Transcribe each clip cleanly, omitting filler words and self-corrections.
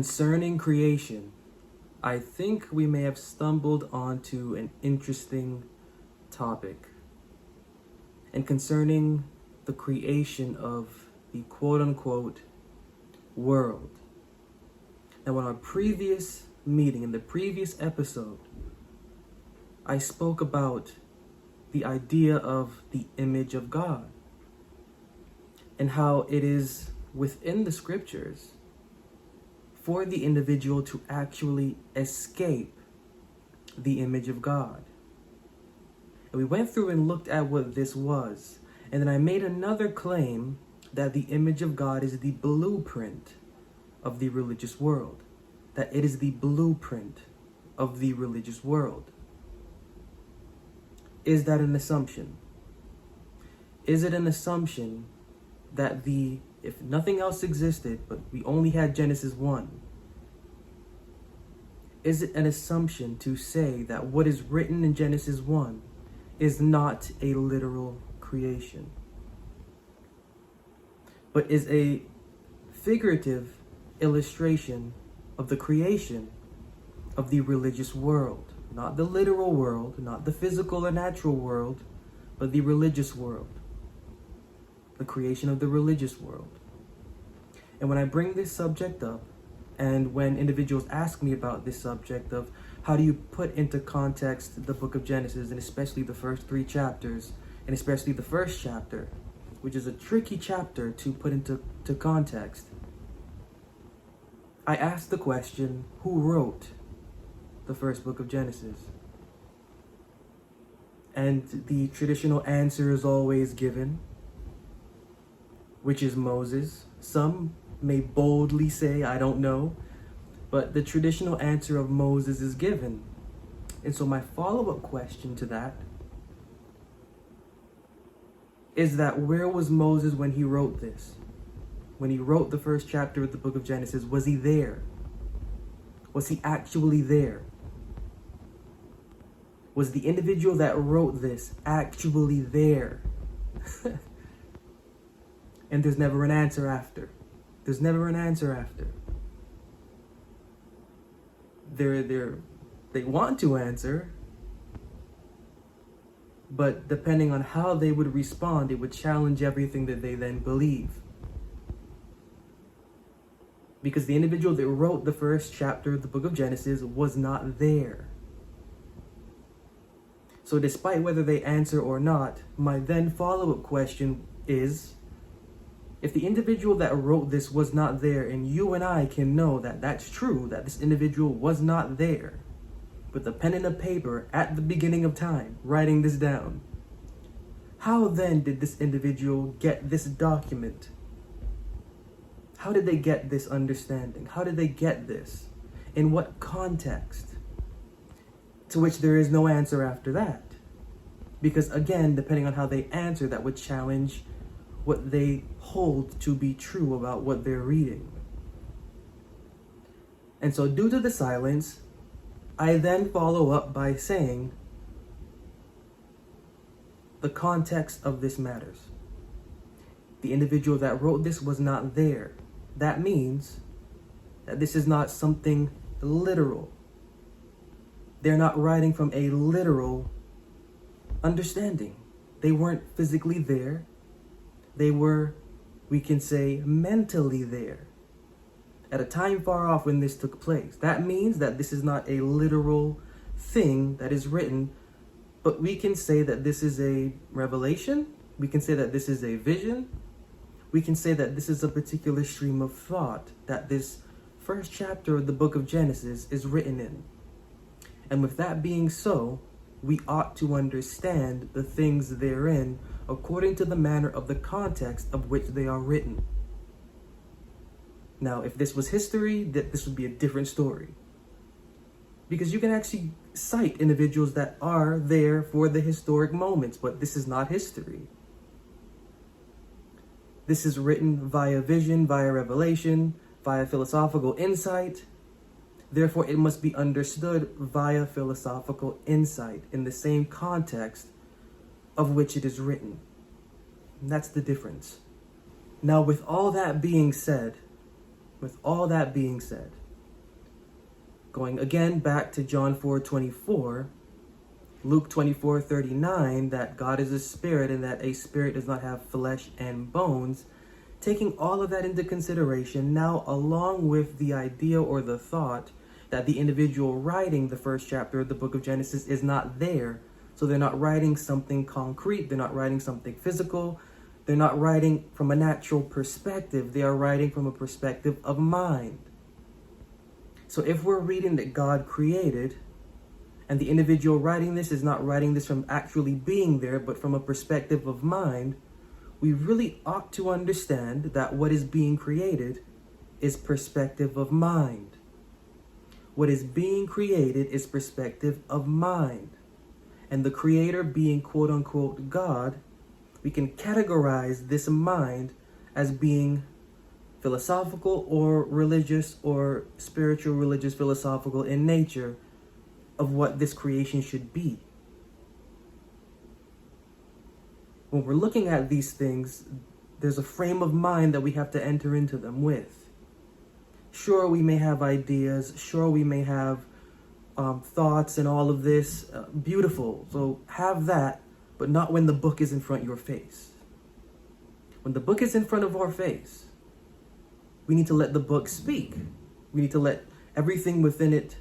Concerning creation, I think we may have stumbled onto an interesting topic. And concerning the creation of the quote-unquote world. Now, in our previous meeting, in the previous episode, I spoke about the idea of the image of God and how it is within the scriptures for the individual to actually escape the image of God. And we went through and looked at what this was. And then I made another claim that the image of God is the blueprint of the religious world. That it is the blueprint of the religious world. Is that an assumption? Is it an assumption that if nothing else existed, but we only had Genesis 1, is it an assumption to say that what is written in Genesis 1 is not a literal creation, but is a figurative illustration of the creation of the religious world? Not the literal world, not the physical or natural world, but the religious world. The creation of the religious world. And when I bring this subject up, and when individuals ask me about this subject of how do you put into context the book of Genesis, and especially the first 3 chapters, and especially the first chapter, which is a tricky chapter to put into context, I ask the question, who wrote the first book of Genesis? And the traditional answer is always given, which is Moses. Some may boldly say, I don't know, but the traditional answer of Moses is given. And so my follow-up question to that is that where was Moses when he wrote this? When he wrote the first chapter of the book of Genesis, was he there? Was he actually there? Was the individual that wrote this actually there? And there's never an answer after. There's never an answer after. They want to answer, but depending on how they would respond, it would challenge everything that they then believe. Because the individual that wrote the first chapter of the book of Genesis was not there. So despite whether they answer or not, my then follow-up question is, if the individual that wrote this was not there, and you and I can know that that's true, that this individual was not there, with a pen and a paper at the beginning of time, writing this down, how then did this individual get this document? How did they get this understanding? How did they get this? In what context? To which there is no answer after that. Because again, depending on how they answer, that would challenge what they hold to be true about what they're reading. And so due to the silence, I then follow up by saying the context of this matters. The individual that wrote this was not there. That means that this is not something literal. They're not writing from a literal understanding. They weren't physically there. They were, we can say, mentally there at a time far off when this took place. That means that this is not a literal thing that is written, but we can say that this is a revelation. We can say that this is a vision. We can say that this is a particular stream of thought that this first chapter of the book of Genesis is written in. And with that being so, we ought to understand the things therein according to the manner of the context of which they are written. Now, if this was history, this would be a different story. Because you can actually cite individuals that are there for the historic moments, but this is not history. This is written via vision, via revelation, via philosophical insight. Therefore, it must be understood via philosophical insight in the same context of which it is written. And that's the difference. Now, with all that being said, Going again back to John 4:24, Luke 24:39, that God is a spirit and that a spirit does not have flesh and bones. Taking all of that into consideration, now along with the idea or the thought that the individual writing the first chapter of the book of Genesis is not there. So they're not writing something concrete, they're not writing something physical, they're not writing from a natural perspective, they are writing from a perspective of mind. So if we're reading that God created, and the individual writing this is not writing this from actually being there, but from a perspective of mind, we really ought to understand that what is being created is perspective of mind. What is being created is perspective of mind. And the creator being quote unquote God, we can categorize this mind as being philosophical or religious or spiritual, religious, philosophical in nature of what this creation should be. When we're looking at these things, there's a frame of mind that we have to enter into them with. Sure, we may have ideas. Sure, we may have thoughts and all of this. Beautiful. So have that, but not when the book is in front of your face. When the book is in front of our face, we need to let the book speak. We need to let everything within it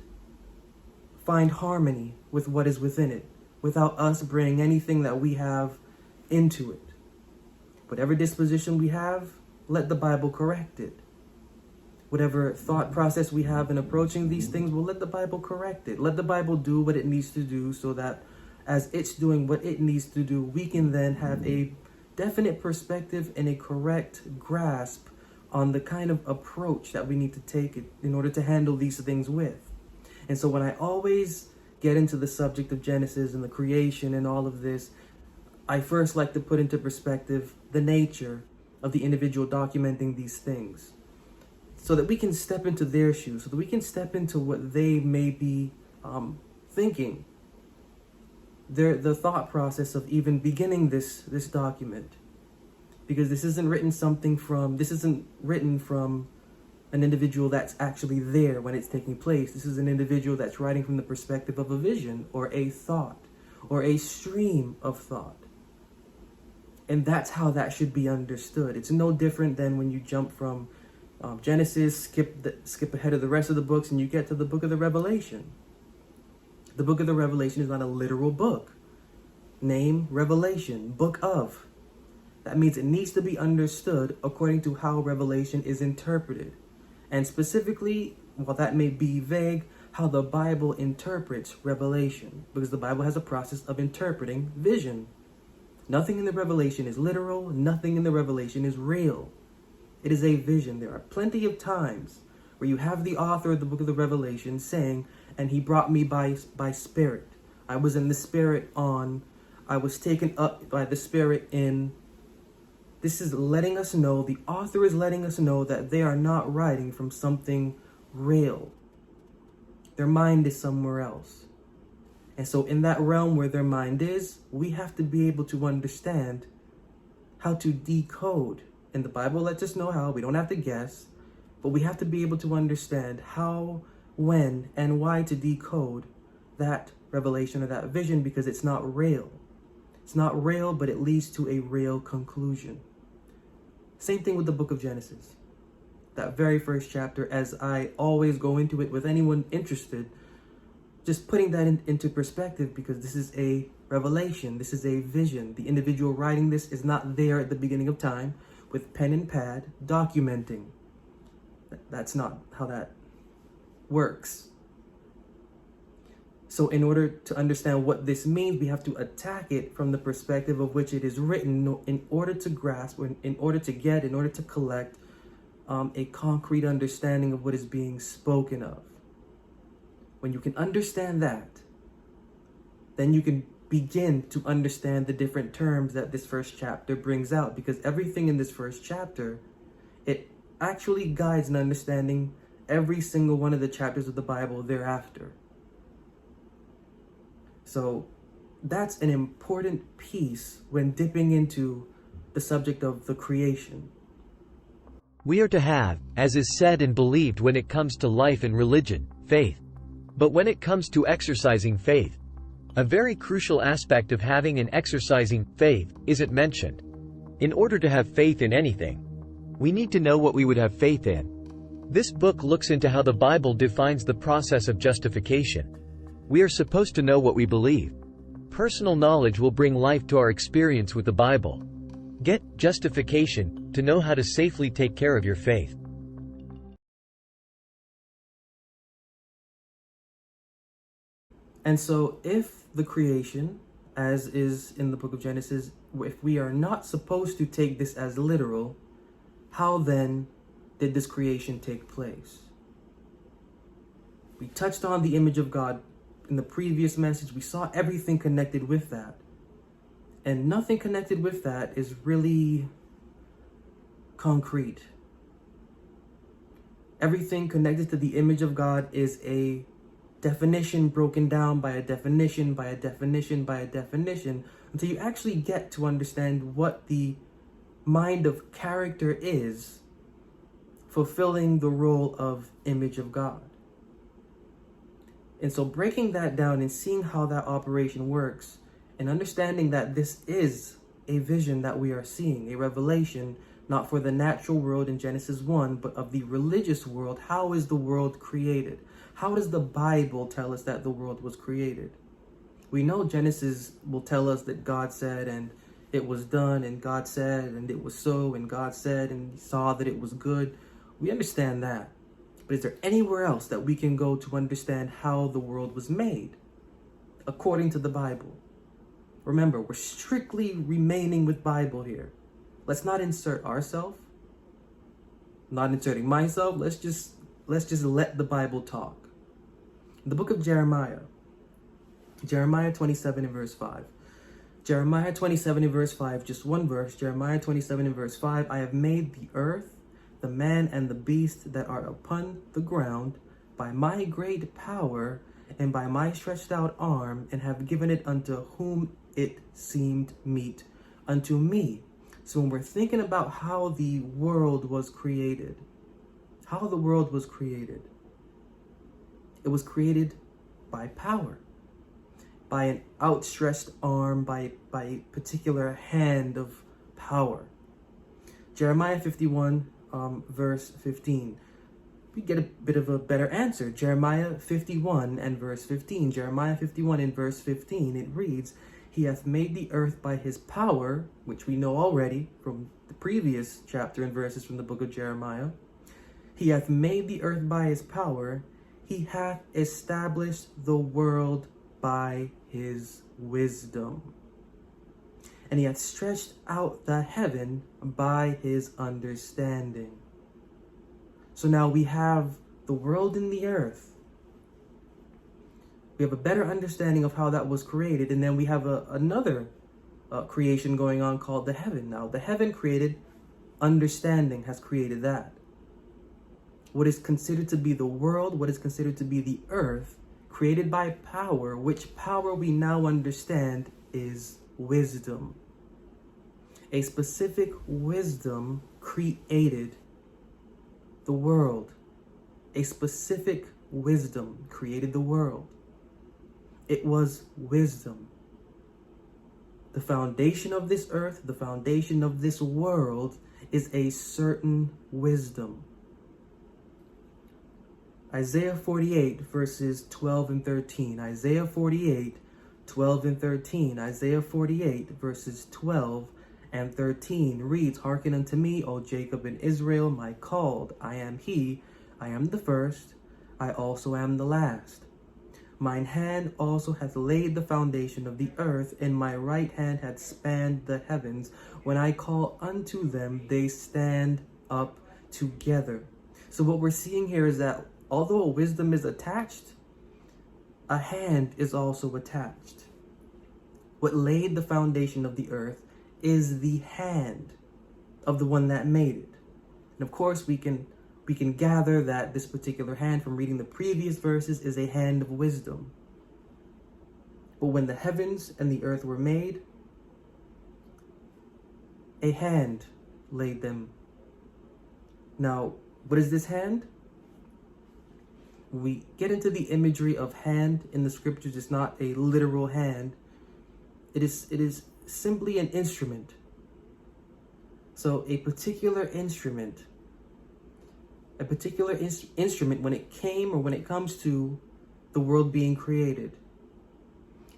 find harmony with what is within it, without us bringing anything that we have into it. Whatever disposition we have, let the Bible correct it. Whatever thought process we have in approaching these things, we'll let the Bible correct it. Let the Bible do what it needs to do, so that as it's doing what it needs to do, we can then have a definite perspective and a correct grasp on the kind of approach that we need to take in order to handle these things with. And so when I always get into the subject of Genesis and the creation and all of this, I first like to put into perspective the nature of the individual documenting these things, so that we can step into their shoes, so that we can step into what they may be thinking, the thought process of even beginning this document. Because this isn't written from an individual that's actually there when it's taking place. This is an individual that's writing from the perspective of a vision or a thought or a stream of thought. And that's how that should be understood. It's no different than when you jump from Genesis, skip ahead of the rest of the books, and you get to the book of the Revelation. The book of the Revelation is not a literal book. Name, Revelation, book of. That means it needs to be understood according to how Revelation is interpreted. And specifically, while that may be vague, how the Bible interprets Revelation. Because the Bible has a process of interpreting vision. Nothing in the Revelation is literal. Nothing in the Revelation is real. It is a vision. There are plenty of times where you have the author of the book of the Revelation saying, and he brought me by spirit. I was in the spirit I was taken up by the spirit in. This is letting us know, the author is letting us know that they are not writing from something real. Their mind is somewhere else. And so in that realm where their mind is, we have to be able to understand how to decode. And the Bible lets us know how. We don't have to guess, but we have to be able to understand how, when, and why to decode that revelation or that vision, because it's not real. It's not real, but it leads to a real conclusion. Same thing with the book of Genesis. That very first chapter, as I always go into it with anyone interested, just putting that into perspective, because this is a revelation. This is a vision. The individual writing this is not there at the beginning of time with pen and pad documenting. That's not how that works. So in order to understand what this means, we have to attack it from the perspective of which it is written, in order to grasp, or in order to collect a concrete understanding of what is being spoken of. When you can understand that, then you can begin to understand the different terms that this first chapter brings out, because everything in this first chapter, it actually guides an understanding every single one of the chapters of the Bible thereafter. So that's an important piece when dipping into the subject of the creation. We are to have, as is said and believed when it comes to life and religion, faith. But when it comes to exercising faith, a very crucial aspect of having and exercising faith isn't mentioned. In order to have faith in anything, we need to know what we would have faith in. This book looks into how the Bible defines the process of justification. We are supposed to know what we believe. Personal knowledge will bring life to our experience with the Bible. Get Justification to know how to safely take care of your faith. And so if the creation, as is in the book of Genesis, if we are not supposed to take this as literal, how then did this creation take place? We touched on the image of God in the previous message. We saw everything connected with that. And nothing connected with that is really concrete. Everything connected to the image of God is a definition broken down by a definition, by a definition, by a definition, until you actually get to understand what the mind of character is fulfilling the role of image of God. And so breaking that down and seeing how that operation works and understanding that this is a vision that we are seeing, a revelation, not for the natural world in Genesis 1, but of the religious world. How is the world created? How does the Bible tell us that the world was created? We know Genesis will tell us that God said, and it was done, and God said, and it was so, and God said, and he saw that it was good. We understand that. But is there anywhere else that we can go to understand how the world was made according to the Bible? Remember, we're strictly remaining with Bible here. Let's not insert ourselves. Not inserting myself. Let's just let the Bible talk. In the book of Jeremiah 27 and verse 5. Jeremiah 27 and verse 5, just one verse. Jeremiah 27 and verse 5. I have made the earth, the man and the beast that are upon the ground, by my great power and by my stretched out arm, and have given it unto whom it seemed meet, unto me. So when we're thinking about how the world was created, it was created by power, by an outstretched arm, by a particular hand of power. Jeremiah 51, verse 15. We get a bit of a better answer. Jeremiah 51 and verse 15. Jeremiah 51 and verse 15, it reads, He hath made the earth by his power, which we know already from the previous chapter and verses from the book of Jeremiah. He hath made the earth by his power. He hath established the world by his wisdom. And he hath stretched out the heaven by his understanding. So now we have the world and the earth. We have a better understanding of how that was created. And then we have another creation going on called the heaven. Now, the heaven created, understanding has created that. What is considered to be the world, what is considered to be the earth, created by power, which power we now understand is wisdom. A specific wisdom created the world. A specific wisdom created the world. It was wisdom. The foundation of this earth, the foundation of this world is a certain wisdom. Isaiah 48 verses 12 and 13. Isaiah 48, 12 and 13. Isaiah 48 verses 12 and 13 reads, Hearken unto me, O Jacob and Israel, my called. I am he, I am the first, I also am the last. Mine hand also hath laid the foundation of the earth, and my right hand hath spanned the heavens. When I call unto them, they stand up together. So what we're seeing here is that although wisdom is attached, a hand is also attached. What laid the foundation of the earth is the hand of the one that made it. And of course, we can gather that this particular hand from reading the previous verses is a hand of wisdom. But when the heavens and the earth were made, a hand laid them. Now, what is this hand? when we get into the imagery of hand in the scriptures, it's not a literal hand. It is simply an instrument. So a particular instrument, when it came or when it comes to the world being created,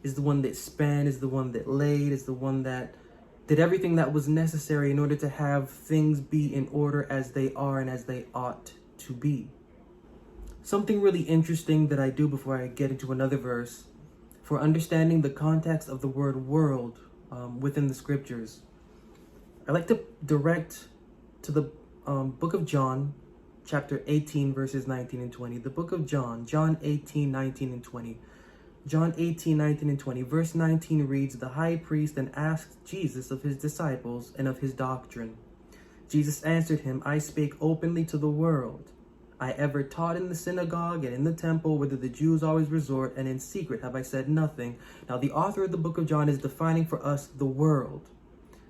is the one that span, is the one that laid, is the one that did everything that was necessary in order to have things be in order as they are and as they ought to be. Something really interesting that I do before I get into another verse, for understanding the context of the word world within the scriptures, I like to direct to the book of John, chapter 18, verses 19 and 20. The book of John, John 18, 19 and 20. John 18, 19 and 20. Verse 19 reads, "The high priest then asked Jesus of his disciples and of his doctrine. Jesus answered him, I spake openly to the world. I ever taught in the synagogue and in the temple, whither the Jews always resort, and in secret have I said nothing." Now the author of the book of John is defining for us the world.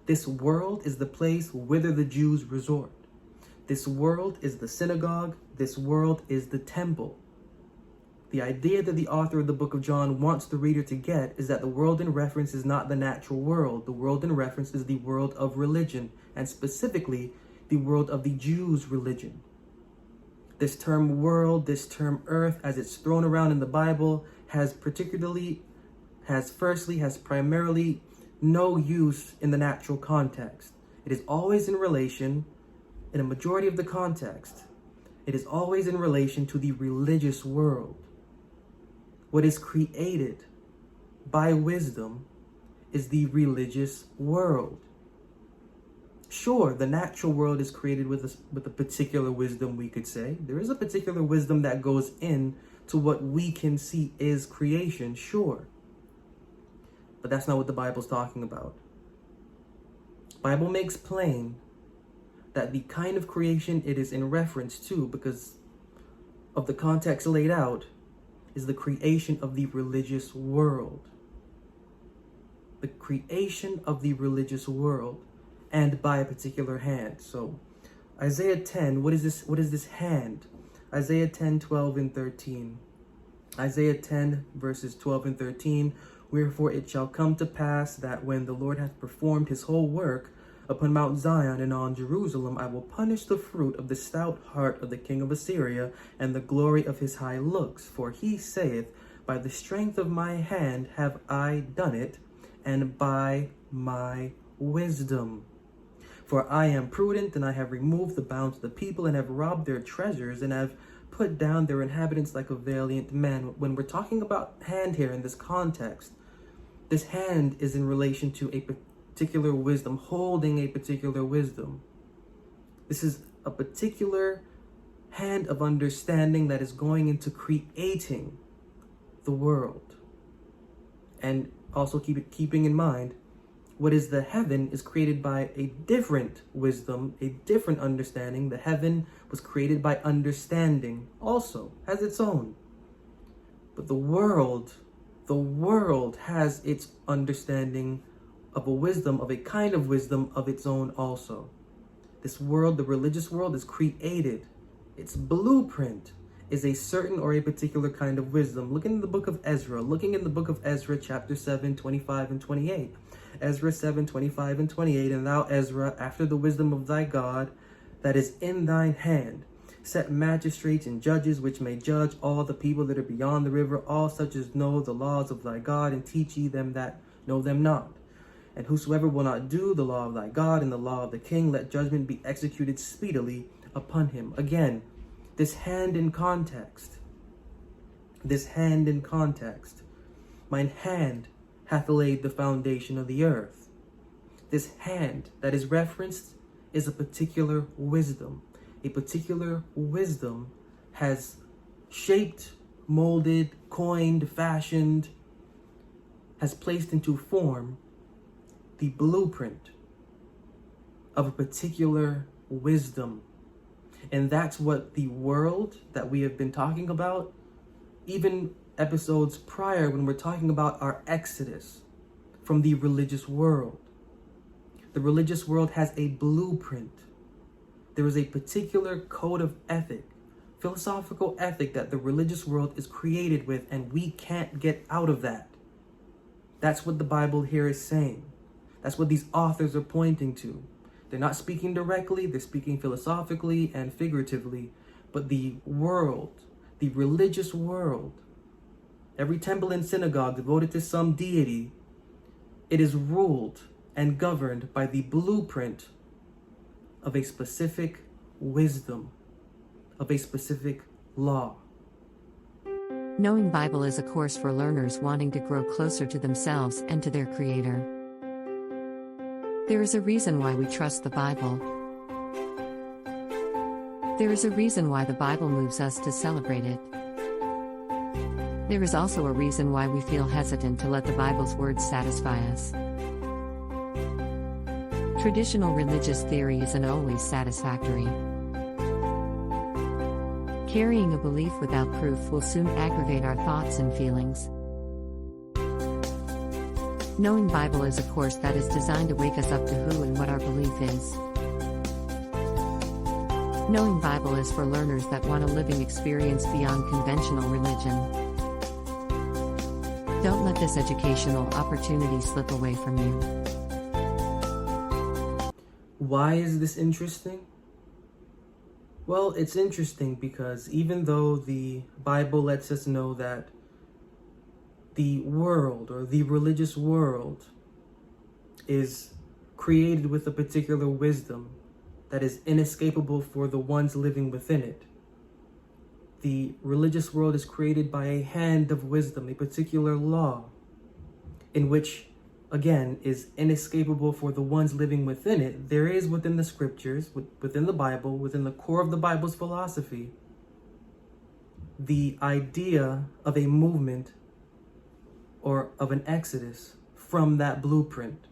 This world is the place whither the Jews resort. This world is the synagogue. This world is the temple. The idea that the author of the book of John wants the reader to get is that the world in reference is not the natural world. The world in reference is the world of religion, and specifically the world of the Jews' religion. This term world, this term earth, as it's thrown around in the Bible, has primarily no use in the natural context. It is always in relation, in a majority of the context, it is always in relation to the religious world. What is created by wisdom is the religious world. Sure, the natural world is created with a particular wisdom, we could say. There is a particular wisdom that goes in to what we can see is creation, sure. But that's not what the Bible's talking about. The Bible makes plain that the kind of creation it is in reference to, because of the context laid out, is the creation of the religious world. The creation of the religious world, and by a particular hand. So Isaiah 10, what is this hand? Isaiah 10, 12 and 13. Isaiah 10, verses 12 and 13. "Wherefore it shall come to pass that when the Lord hath performed his whole work upon Mount Zion and on Jerusalem, I will punish the fruit of the stout heart of the king of Assyria and the glory of his high looks. For he saith, by the strength of my hand have I done it, and by my wisdom. For I am prudent, and I have removed the bounds of the people, and have robbed their treasures, and have put down their inhabitants like a valiant man." When we're talking about hand here in this context, this hand is in relation to a particular wisdom, holding a particular wisdom. This is a particular hand of understanding that is going into creating the world. And also keeping in mind, what is the heaven is created by a different wisdom, a different understanding. The heaven was created by understanding, also has its own. But the world has its understanding of a wisdom, of a kind of wisdom of its own also. This world, the religious world, is created. Its blueprint is a certain or a particular kind of wisdom. Looking in the book of Ezra, chapter 7, 25 and 28. Ezra 7, 25 and 28. "And thou, Ezra, after the wisdom of thy God that is in thine hand, set magistrates and judges which may judge all the people that are beyond the river, all such as know the laws of thy God, and teach ye them that know them not. And whosoever will not do the law of thy God and the law of the king, let judgment be executed speedily upon him." Again, this hand in context. "Mine hand hath laid the foundation of the earth." This hand that is referenced is a particular wisdom. A particular wisdom has shaped, molded, coined, fashioned, has placed into form the blueprint of a particular wisdom. And that's what the world that we have been talking about, even episodes prior when we're talking about our exodus from the religious world. The religious world has a blueprint. There is a particular code of ethic philosophical ethic that the religious world is created with, and we can't get out of that. That's what the Bible here is saying. That's what these authors are pointing to. They're not speaking directly, they're speaking philosophically and figuratively, but the world, the religious world, every temple and synagogue devoted to some deity, it is ruled and governed by the blueprint of a specific wisdom, of a specific law. Knowing Bible is a course for learners wanting to grow closer to themselves and to their Creator. There is a reason why we trust the Bible. There is a reason why the Bible moves us to celebrate it. There is also a reason why we feel hesitant to let the Bible's words satisfy us. Traditional religious theory isn't always satisfactory. Carrying a belief without proof will soon aggravate our thoughts and feelings. Knowing Bible is a course that is designed to wake us up to who and what our belief is. Knowing Bible is for learners that want a living experience beyond conventional religion. Don't let this educational opportunity slip away from you. Why is this interesting? Well, it's interesting because even though the Bible lets us know that the world or the religious world is created with a particular wisdom that is inescapable for the ones living within it. The religious world is created by a hand of wisdom, a particular law, in which, again, is inescapable for the ones living within it. There is within the scriptures, within the Bible, within the core of the Bible's philosophy, the idea of a movement or of an exodus from that blueprint.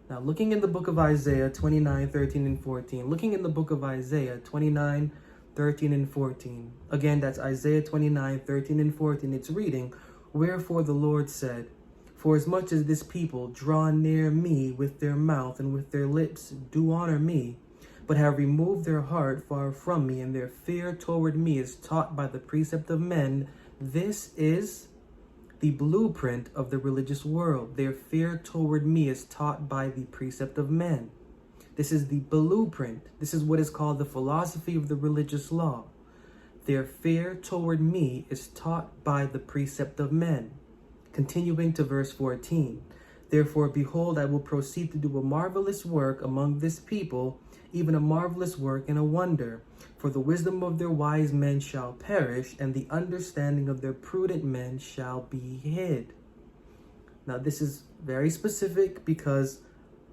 Now, looking in the book of Isaiah 29, 13, and 14, looking in the book of Isaiah 29, 13, and 14, again, that's Isaiah 29, 13, and 14, it's reading, "Wherefore the Lord said, For as much as this people draw near me with their mouth and with their lips do honor me, but have removed their heart far from me, and their fear toward me is taught by the precept of men," this is the blueprint of the religious world. Their fear toward me is taught by the precept of men. This is the blueprint. This is what is called the philosophy of the religious law. Their fear toward me is taught by the precept of men. Continuing to verse 14. "Therefore, behold, I will proceed to do a marvelous work among this people, even a marvelous work and a wonder. For the wisdom of their wise men shall perish, and the understanding of their prudent men shall be hid." Now, this is very specific because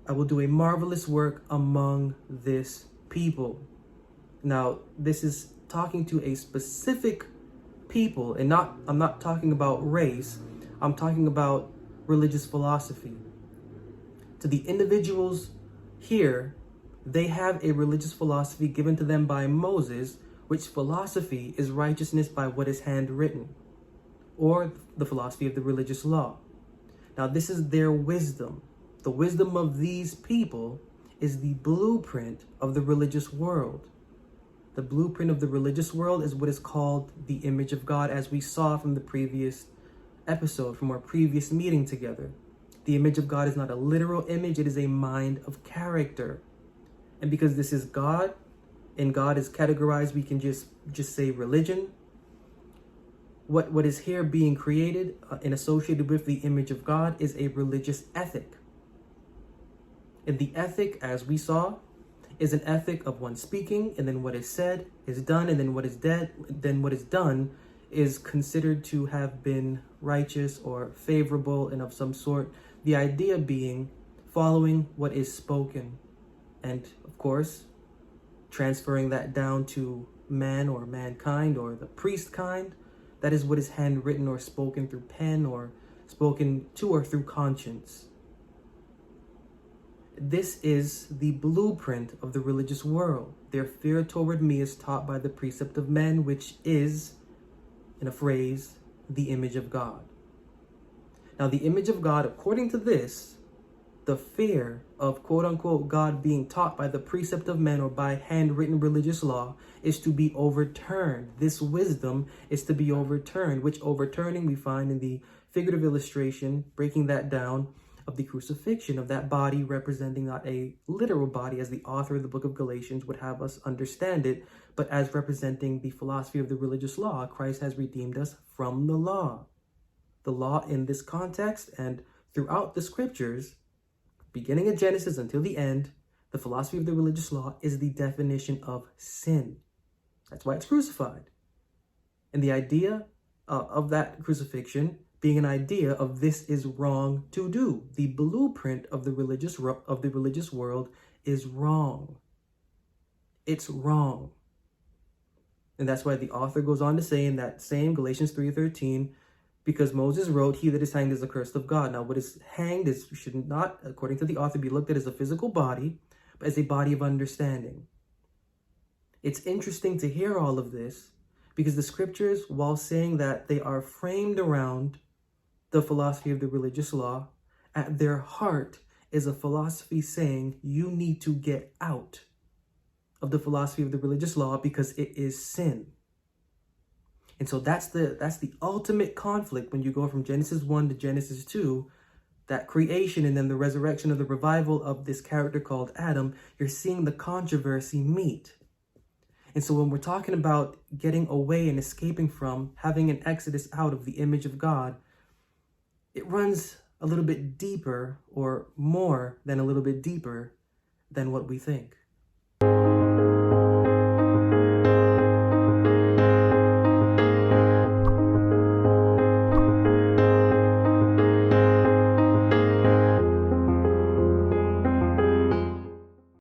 I will do a marvelous work among this people. Now, this is talking to a specific people, and I'm not talking about race. I'm talking about religious philosophy. To the individuals here, they have a religious philosophy given to them by Moses, which philosophy is righteousness by what is handwritten, or the philosophy of the religious law. Now, this is their wisdom. The wisdom of these people is the blueprint of the religious world. The blueprint of the religious world is what is called the image of God, as we saw from the previous episode, from our previous meeting together. The image of God is not a literal image, it is a mind of character. And because this is God, and God is categorized, we can just say religion. What is here being created and associated with the image of God is a religious ethic. And the ethic, as we saw, is an ethic of one speaking, and then what is said is done, and then what is done is considered to have been righteous or favorable and of some sort. The idea being following what is spoken, and of course, transferring that down to man or mankind or the priest kind. That is what is handwritten or spoken through pen or spoken to or through conscience. This is the blueprint of the religious world. Their fear toward me is taught by the precept of men, which is, in a phrase, the image of God. Now, the image of God, according to this, the fear of quote unquote God being taught by the precept of men or by handwritten religious law is to be overturned. This wisdom is to be overturned, which overturning we find in the figurative illustration, breaking that down, of the crucifixion, of that body representing not a literal body as the author of the book of Galatians would have us understand it, but as representing the philosophy of the religious law. Christ has redeemed us from the law. The law in this context and throughout the scriptures, beginning at Genesis until the end, the philosophy of the religious law is the definition of sin. That's why it's crucified. And the idea of that crucifixion being an idea of this is wrong to do. The blueprint of the religious world is wrong. It's wrong. And that's why the author goes on to say in that same Galatians 3:13, because Moses wrote, "He that is hanged is accursed of God." Now, what is hanged should not, according to the author, be looked at as a physical body, but as a body of understanding. It's interesting to hear all of this because the scriptures, while saying that they are framed around the philosophy of the religious law, at their heart is a philosophy saying you need to get out of the philosophy of the religious law because it is sin. And so that's the ultimate conflict when you go from Genesis 1 to Genesis 2, that creation and then the resurrection of the revival of this character called Adam. You're seeing the controversy meet. And so when we're talking about getting away and escaping from, having an exodus out of the image of God, it runs a little bit deeper, or more than a little bit deeper than what we think.